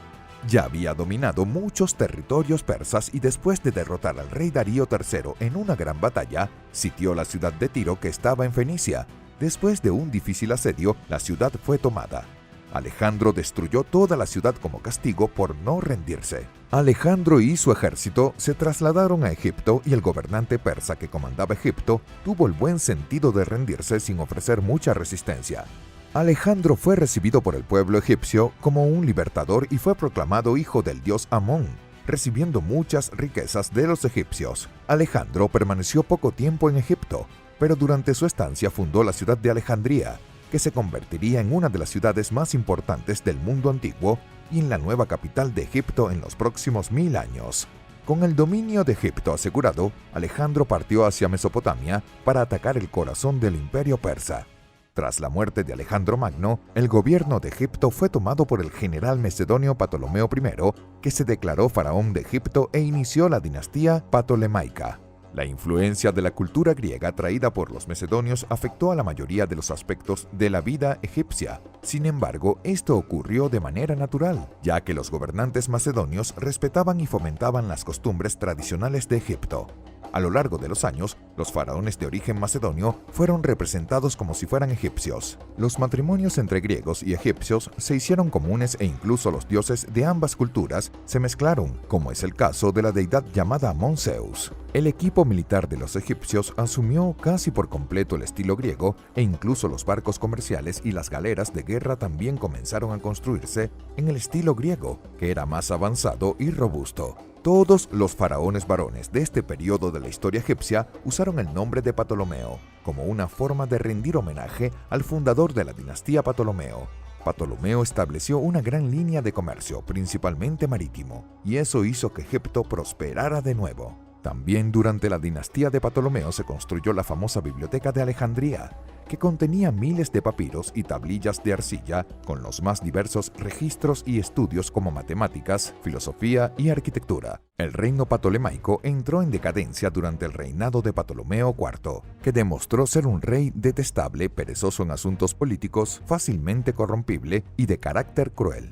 Ya había dominado muchos territorios persas y después de derrotar al rey Darío III en una gran batalla, sitió la ciudad de Tiro que estaba en Fenicia. Después de un difícil asedio, la ciudad fue tomada. Alejandro destruyó toda la ciudad como castigo por no rendirse. Alejandro y su ejército se trasladaron a Egipto y el gobernante persa que comandaba Egipto tuvo el buen sentido de rendirse sin ofrecer mucha resistencia. Alejandro fue recibido por el pueblo egipcio como un libertador y fue proclamado hijo del dios Amón, recibiendo muchas riquezas de los egipcios. Alejandro permaneció poco tiempo en Egipto, pero durante su estancia fundó la ciudad de Alejandría. que se convertiría en una de las ciudades más importantes del mundo antiguo y en la nueva capital de Egipto en los próximos 1000 años. Con el dominio de Egipto asegurado, Alejandro partió hacia Mesopotamia para atacar el corazón del imperio persa. Tras la muerte de Alejandro Magno, el gobierno de Egipto fue tomado por el general macedonio Ptolomeo I, que se declaró faraón de Egipto e inició la dinastía ptolemaica. La influencia de la cultura griega traída por los macedonios afectó a la mayoría de los aspectos de la vida egipcia. Sin embargo, esto ocurrió de manera natural, ya que los gobernantes macedonios respetaban y fomentaban las costumbres tradicionales de Egipto. A lo largo de los años, los faraones de origen macedonio fueron representados como si fueran egipcios. Los matrimonios entre griegos y egipcios se hicieron comunes e incluso los dioses de ambas culturas se mezclaron, como es el caso de la deidad llamada Amon-Zeus. El equipo militar de los egipcios asumió casi por completo el estilo griego e incluso los barcos comerciales y las galeras de guerra también comenzaron a construirse en el estilo griego, que era más avanzado y robusto. Todos los faraones varones de este periodo de la historia egipcia usaron el nombre de Ptolomeo como una forma de rendir homenaje al fundador de la dinastía Ptolomeo. Ptolomeo estableció una gran línea de comercio, principalmente marítimo, y eso hizo que Egipto prosperara de nuevo. También durante la dinastía de Ptolomeo se construyó la famosa Biblioteca de Alejandría, que contenía miles de papiros y tablillas de arcilla con los más diversos registros y estudios como matemáticas, filosofía y arquitectura. El reino ptolemaico entró en decadencia durante el reinado de Ptolomeo IV, que demostró ser un rey detestable, perezoso en asuntos políticos, fácilmente corrompible y de carácter cruel.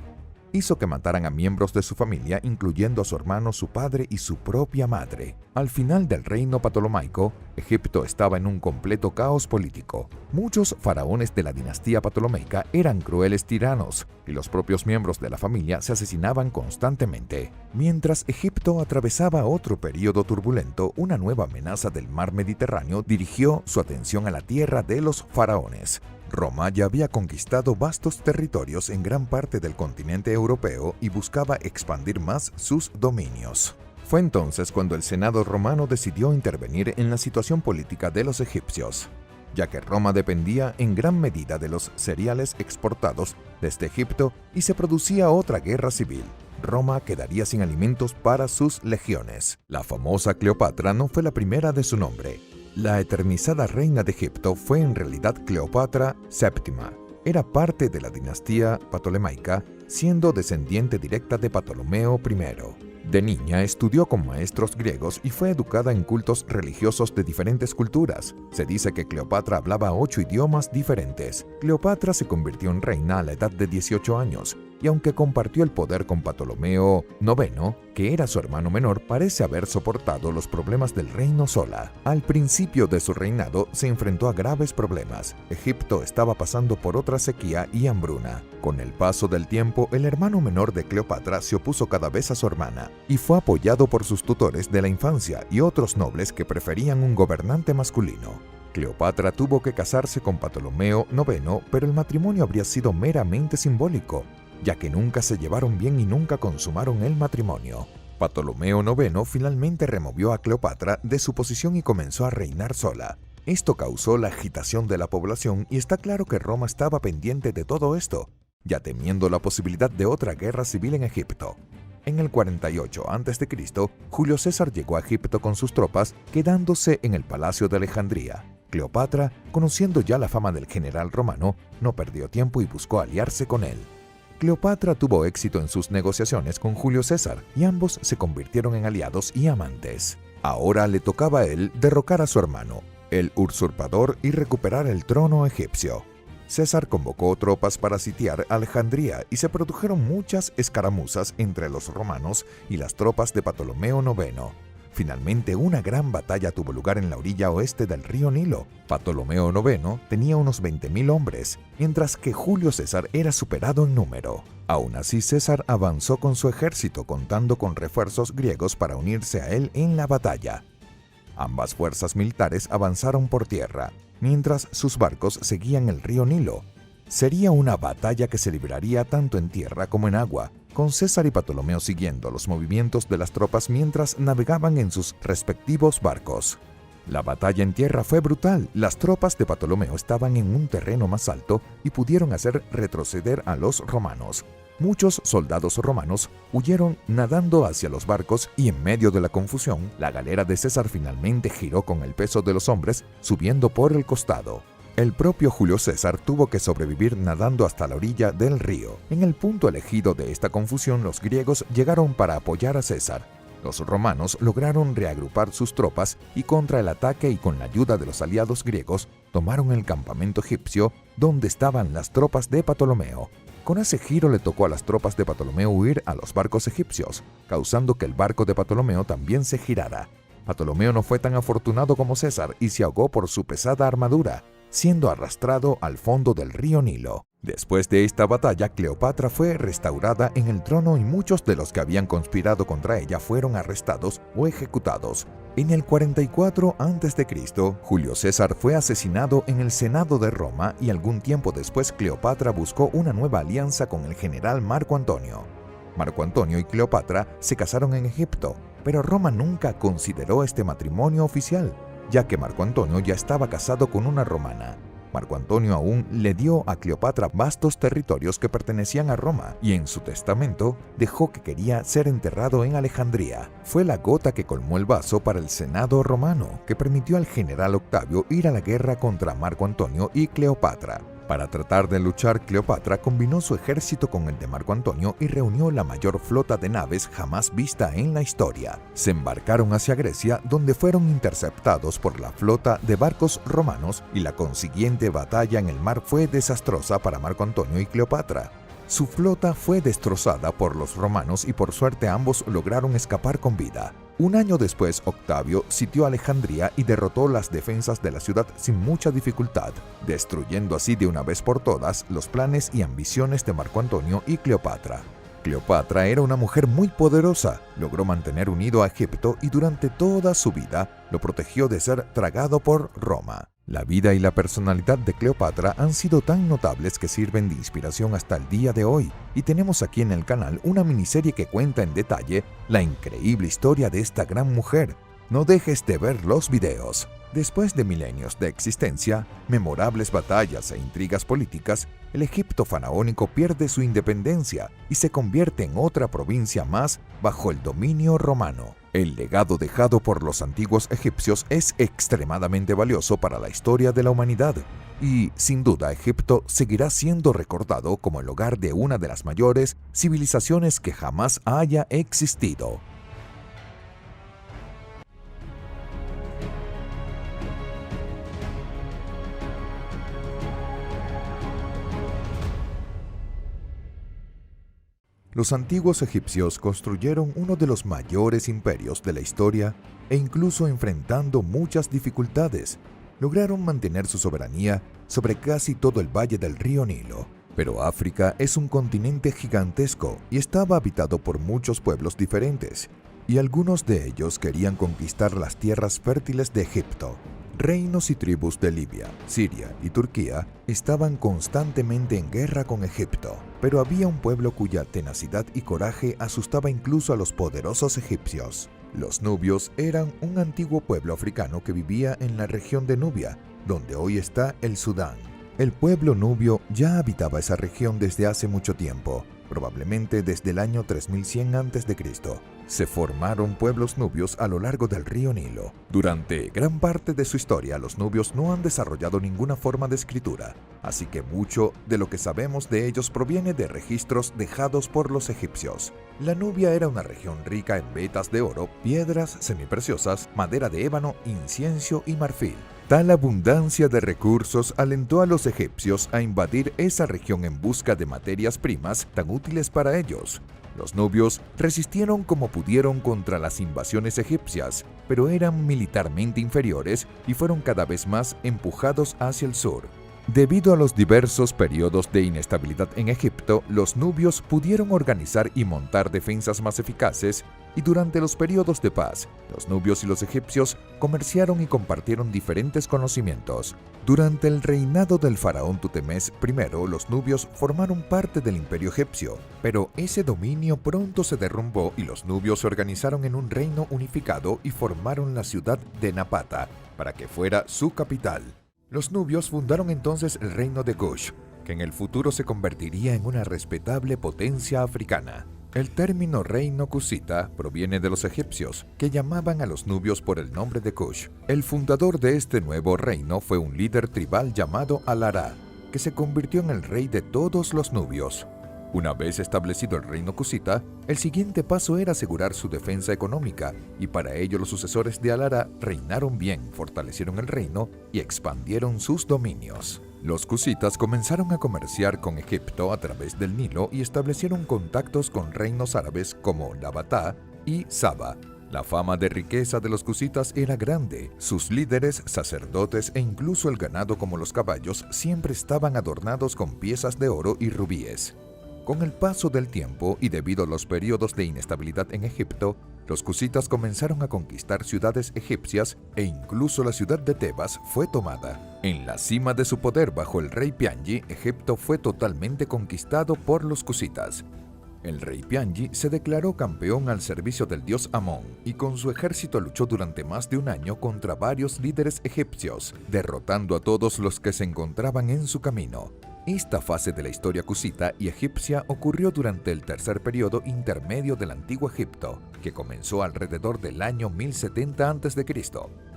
Hizo que mataran a miembros de su familia, incluyendo a su hermano, su padre y su propia madre. Al final del reino ptolemaico, Egipto estaba en un completo caos político. Muchos faraones de la dinastía ptolemaica eran crueles tiranos, y los propios miembros de la familia se asesinaban constantemente. Mientras Egipto atravesaba otro periodo turbulento, una nueva amenaza del mar Mediterráneo dirigió su atención a la tierra de los faraones. Roma ya había conquistado vastos territorios en gran parte del continente europeo y buscaba expandir más sus dominios. Fue entonces cuando el Senado romano decidió intervenir en la situación política de los egipcios, ya que Roma dependía en gran medida de los cereales exportados desde Egipto y se producía otra guerra civil. Roma quedaría sin alimentos para sus legiones. La famosa Cleopatra no fue la primera de su nombre. La eternizada reina de Egipto fue en realidad Cleopatra VII. Era parte de la dinastía ptolemaica, siendo descendiente directa de Ptolomeo I. De niña estudió con maestros griegos y fue educada en cultos religiosos de diferentes culturas. Se dice que Cleopatra hablaba 8 idiomas diferentes. Cleopatra se convirtió en reina a la edad de 18 años, y aunque compartió el poder con Ptolomeo IX, que era su hermano menor, parece haber soportado los problemas del reino sola. Al principio de su reinado se enfrentó a graves problemas. Egipto estaba pasando por otra sequía y hambruna. Con el paso del tiempo, el hermano menor de Cleopatra se opuso cada vez a su hermana y fue apoyado por sus tutores de la infancia y otros nobles que preferían un gobernante masculino. Cleopatra tuvo que casarse con Ptolomeo IX, pero el matrimonio habría sido meramente simbólico, ya que nunca se llevaron bien y nunca consumaron el matrimonio. Ptolomeo IX finalmente removió a Cleopatra de su posición y comenzó a reinar sola. Esto causó la agitación de la población y está claro que Roma estaba pendiente de todo esto, ya temiendo la posibilidad de otra guerra civil en Egipto. En el 48 a.C., Julio César llegó a Egipto con sus tropas, quedándose en el Palacio de Alejandría. Cleopatra, conociendo ya la fama del general romano, no perdió tiempo y buscó aliarse con él. Cleopatra tuvo éxito en sus negociaciones con Julio César y ambos se convirtieron en aliados y amantes. Ahora le tocaba a él derrocar a su hermano, el usurpador, y recuperar el trono egipcio. César convocó tropas para sitiar Alejandría y se produjeron muchas escaramuzas entre los romanos y las tropas de Ptolomeo IX. Finalmente, una gran batalla tuvo lugar en la orilla oeste del río Nilo. Ptolomeo IX tenía unos 20.000 hombres, mientras que Julio César era superado en número. Aún así, César avanzó con su ejército, contando con refuerzos griegos para unirse a él en la batalla. Ambas fuerzas militares avanzaron por tierra, mientras sus barcos seguían el río Nilo. Sería una batalla que se libraría tanto en tierra como en agua, con César y Ptolomeo siguiendo los movimientos de las tropas mientras navegaban en sus respectivos barcos. La batalla en tierra fue brutal. Las tropas de Ptolomeo estaban en un terreno más alto y pudieron hacer retroceder a los romanos. Muchos soldados romanos huyeron nadando hacia los barcos y en medio de la confusión, la galera de César finalmente giró con el peso de los hombres subiendo por el costado. El propio Julio César tuvo que sobrevivir nadando hasta la orilla del río. En el punto elegido de esta confusión, los griegos llegaron para apoyar a César. Los romanos lograron reagrupar sus tropas y contra el ataque y con la ayuda de los aliados griegos, tomaron el campamento egipcio donde estaban las tropas de Ptolomeo. Con ese giro le tocó a las tropas de Ptolomeo huir a los barcos egipcios, causando que el barco de Ptolomeo también se girara. Ptolomeo no fue tan afortunado como César y se ahogó por su pesada armadura, siendo arrastrado al fondo del río Nilo. Después de esta batalla, Cleopatra fue restaurada en el trono y muchos de los que habían conspirado contra ella fueron arrestados o ejecutados. En el 44 a.C., Julio César fue asesinado en el Senado de Roma y algún tiempo después Cleopatra buscó una nueva alianza con el general Marco Antonio. Marco Antonio y Cleopatra se casaron en Egipto, pero Roma nunca consideró este matrimonio oficial, ya que Marco Antonio ya estaba casado con una romana. Marco Antonio aún le dio a Cleopatra vastos territorios que pertenecían a Roma y en su testamento dejó que quería ser enterrado en Alejandría. Fue la gota que colmó el vaso para el Senado romano, que permitió al general Octavio ir a la guerra contra Marco Antonio y Cleopatra. Para tratar de luchar, Cleopatra combinó su ejército con el de Marco Antonio y reunió la mayor flota de naves jamás vista en la historia. Se embarcaron hacia Grecia, donde fueron interceptados por la flota de barcos romanos y la consiguiente batalla en el mar fue desastrosa para Marco Antonio y Cleopatra. Su flota fue destrozada por los romanos y por suerte ambos lograron escapar con vida. Un año después, Octavio sitió Alejandría y derrotó las defensas de la ciudad sin mucha dificultad, destruyendo así de una vez por todas los planes y ambiciones de Marco Antonio y Cleopatra. Cleopatra era una mujer muy poderosa, logró mantener unido a Egipto y durante toda su vida lo protegió de ser tragado por Roma. La vida y la personalidad de Cleopatra han sido tan notables que sirven de inspiración hasta el día de hoy, y tenemos aquí en el canal una miniserie que cuenta en detalle la increíble historia de esta gran mujer. No dejes de ver los videos. Después de milenios de existencia, memorables batallas e intrigas políticas, el Egipto faraónico pierde su independencia y se convierte en otra provincia más bajo el dominio romano. El legado dejado por los antiguos egipcios es extremadamente valioso para la historia de la humanidad y, sin duda, Egipto seguirá siendo recordado como el hogar de una de las mayores civilizaciones que jamás haya existido. Los antiguos egipcios construyeron uno de los mayores imperios de la historia e incluso enfrentando muchas dificultades, lograron mantener su soberanía sobre casi todo el valle del río Nilo. Pero África es un continente gigantesco y estaba habitado por muchos pueblos diferentes, y algunos de ellos querían conquistar las tierras fértiles de Egipto. Reinos y tribus de Libia, Siria y Turquía estaban constantemente en guerra con Egipto, pero había un pueblo cuya tenacidad y coraje asustaba incluso a los poderosos egipcios. Los nubios eran un antiguo pueblo africano que vivía en la región de Nubia, donde hoy está el Sudán. El pueblo nubio ya habitaba esa región desde hace mucho tiempo, probablemente desde el año 3100 a.C. Se formaron pueblos nubios a lo largo del río Nilo. Durante gran parte de su historia, los nubios no han desarrollado ninguna forma de escritura, así que mucho de lo que sabemos de ellos proviene de registros dejados por los egipcios. La Nubia era una región rica en vetas de oro, piedras semipreciosas, madera de ébano, incienso y marfil. Tal abundancia de recursos alentó a los egipcios a invadir esa región en busca de materias primas tan útiles para ellos. Los nubios resistieron como pudieron contra las invasiones egipcias, pero eran militarmente inferiores y fueron cada vez más empujados hacia el sur. Debido a los diversos periodos de inestabilidad en Egipto, los nubios pudieron organizar y montar defensas más eficaces Y durante los periodos de paz, los nubios y los egipcios comerciaron y compartieron diferentes conocimientos. Durante el reinado del faraón Tutemés I, los nubios formaron parte del imperio egipcio, pero ese dominio pronto se derrumbó y los nubios se organizaron en un reino unificado y formaron la ciudad de Napata para que fuera su capital. Los nubios fundaron entonces el reino de Kush, que en el futuro se convertiría en una respetable potencia africana. El término reino cusita proviene de los egipcios, que llamaban a los nubios por el nombre de Kush. El fundador de este nuevo reino fue un líder tribal llamado Al-Ara, que se convirtió en el rey de todos los nubios. Una vez establecido el reino cusita, el siguiente paso era asegurar su defensa económica, y para ello los sucesores de Al-Ara reinaron bien, fortalecieron el reino y expandieron sus dominios. Los cusitas comenzaron a comerciar con Egipto a través del Nilo y establecieron contactos con reinos árabes como Nabatá y Saba. La fama de riqueza de los cusitas era grande. Sus líderes, sacerdotes e incluso el ganado como los caballos siempre estaban adornados con piezas de oro y rubíes. Con el paso del tiempo y debido a los periodos de inestabilidad en Egipto, los cusitas comenzaron a conquistar ciudades egipcias e incluso la ciudad de Tebas fue tomada. En la cima de su poder bajo el rey Piangi, Egipto fue totalmente conquistado por los cusitas. El rey Piangi se declaró campeón al servicio del dios Amón y con su ejército luchó durante más de un año contra varios líderes egipcios, derrotando a todos los que se encontraban en su camino. Esta fase de la historia cusita y egipcia ocurrió durante el tercer periodo intermedio del Antiguo Egipto, que comenzó alrededor del año 1070 a.C.,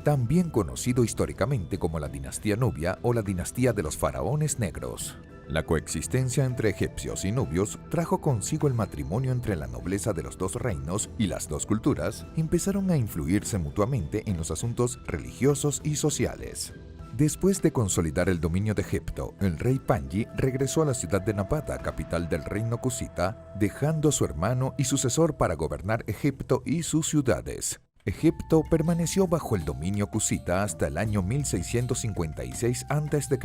también conocido históricamente como la dinastía nubia o la dinastía de los faraones negros. La coexistencia entre egipcios y nubios trajo consigo el matrimonio entre la nobleza de los dos reinos y las dos culturas empezaron a influirse mutuamente en los asuntos religiosos y sociales. Después de consolidar el dominio de Egipto, el rey Pangi regresó a la ciudad de Napata, capital del reino cusita, dejando a su hermano y sucesor para gobernar Egipto y sus ciudades. Egipto permaneció bajo el dominio cusita hasta el año 1656 a.C.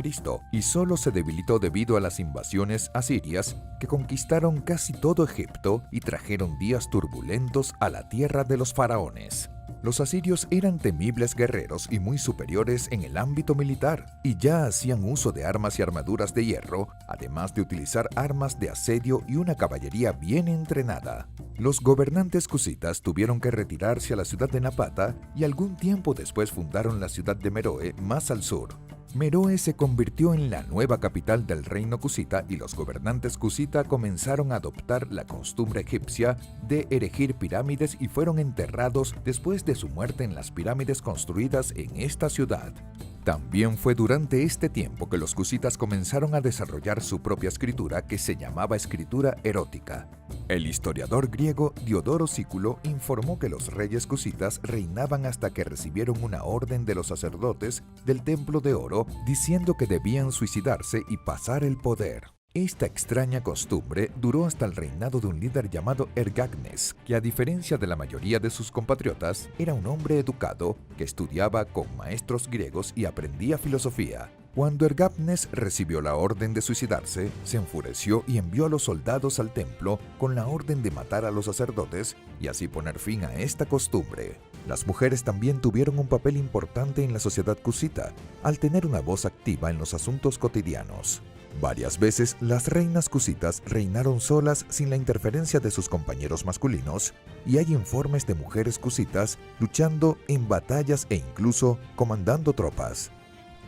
y solo se debilitó debido a las invasiones asirias que conquistaron casi todo Egipto y trajeron días turbulentos a la tierra de los faraones. Los asirios eran temibles guerreros y muy superiores en el ámbito militar, y ya hacían uso de armas y armaduras de hierro, además de utilizar armas de asedio y una caballería bien entrenada. Los gobernantes cusitas tuvieron que retirarse a la ciudad de Napata y algún tiempo después fundaron la ciudad de Meroe más al sur. Meroe se convirtió en la nueva capital del reino cusita y los gobernantes cusita comenzaron a adoptar la costumbre egipcia de erigir pirámides y fueron enterrados después de su muerte en las pirámides construidas en esta ciudad. También fue durante este tiempo que los cusitas comenzaron a desarrollar su propia escritura que se llamaba escritura erótica. El historiador griego Diodoro Sículo informó que los reyes cusitas reinaban hasta que recibieron una orden de los sacerdotes del Templo de Oro diciendo que debían suicidarse y pasar el poder. Esta extraña costumbre duró hasta el reinado de un líder llamado Ergagnes, que a diferencia de la mayoría de sus compatriotas, era un hombre educado que estudiaba con maestros griegos y aprendía filosofía. Cuando Ergagnes recibió la orden de suicidarse, se enfureció y envió a los soldados al templo con la orden de matar a los sacerdotes y así poner fin a esta costumbre. Las mujeres también tuvieron un papel importante en la sociedad cusita, al tener una voz activa en los asuntos cotidianos. Varias veces las reinas cusitas reinaron solas sin la interferencia de sus compañeros masculinos y hay informes de mujeres cusitas luchando en batallas e incluso comandando tropas.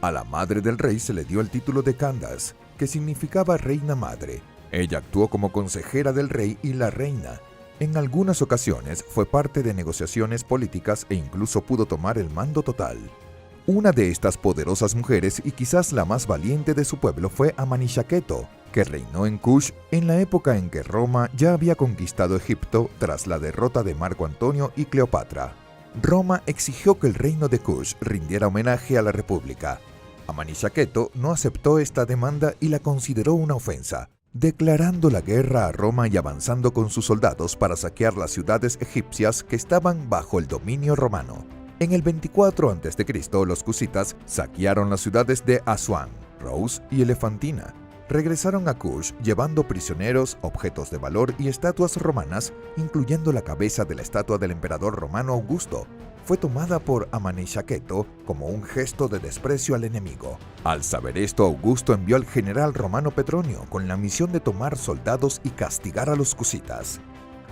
A la madre del rey se le dio el título de Candace, que significaba reina madre. Ella actuó como consejera del rey y la reina. En algunas ocasiones fue parte de negociaciones políticas e incluso pudo tomar el mando total. Una de estas poderosas mujeres y quizás la más valiente de su pueblo fue Amanichaketo, que reinó en Kush en la época en que Roma ya había conquistado Egipto tras la derrota de Marco Antonio y Cleopatra. Roma exigió que el reino de Kush rindiera homenaje a la república. Amanichaketo no aceptó esta demanda y la consideró una ofensa, declarando la guerra a Roma y avanzando con sus soldados para saquear las ciudades egipcias que estaban bajo el dominio romano. En el 24 a.C., los cusitas saquearon las ciudades de Asuán, Rous y Elefantina. regresaron a Kush llevando prisioneros, objetos de valor y estatuas romanas, incluyendo la cabeza de la estatua del emperador romano Augusto. Fue tomada por Amanisaqueto como un gesto de desprecio al enemigo. Al saber esto, Augusto envió al general romano Petronio con la misión de tomar soldados y castigar a los cusitas.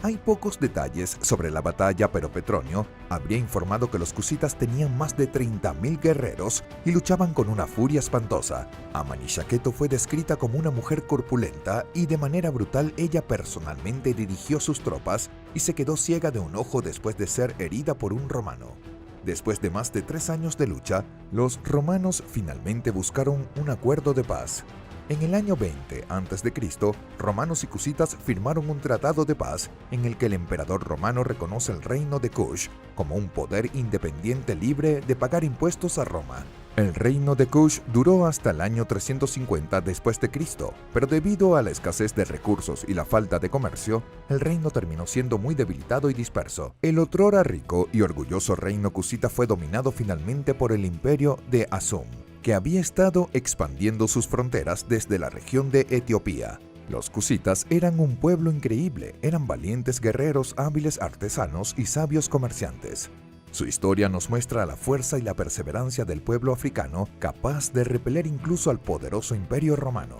Hay pocos detalles sobre la batalla, pero Petronio habría informado que los cusitas tenían más de 30.000 guerreros y luchaban con una furia espantosa. Amanisaqueto fue descrita como una mujer corpulenta y de manera brutal ella personalmente dirigió sus tropas y se quedó ciega de un ojo después de ser herida por un romano. Después de más de 3 años de lucha, los romanos finalmente buscaron un acuerdo de paz. En el año 20 a.C., romanos y cusitas firmaron un tratado de paz en el que el emperador romano reconoce el reino de Kush como un poder independiente libre de pagar impuestos a Roma. El reino de Kush duró hasta el año 350 después de Cristo, pero debido a la escasez de recursos y la falta de comercio, el reino terminó siendo muy debilitado y disperso. El otrora rico y orgulloso reino cusita fue dominado finalmente por el imperio de Asum, que había estado expandiendo sus fronteras desde la región de Etiopía. Los cusitas eran un pueblo increíble, eran valientes guerreros, hábiles artesanos y sabios comerciantes. Su historia nos muestra la fuerza y la perseverancia del pueblo africano, capaz de repeler incluso al poderoso imperio romano.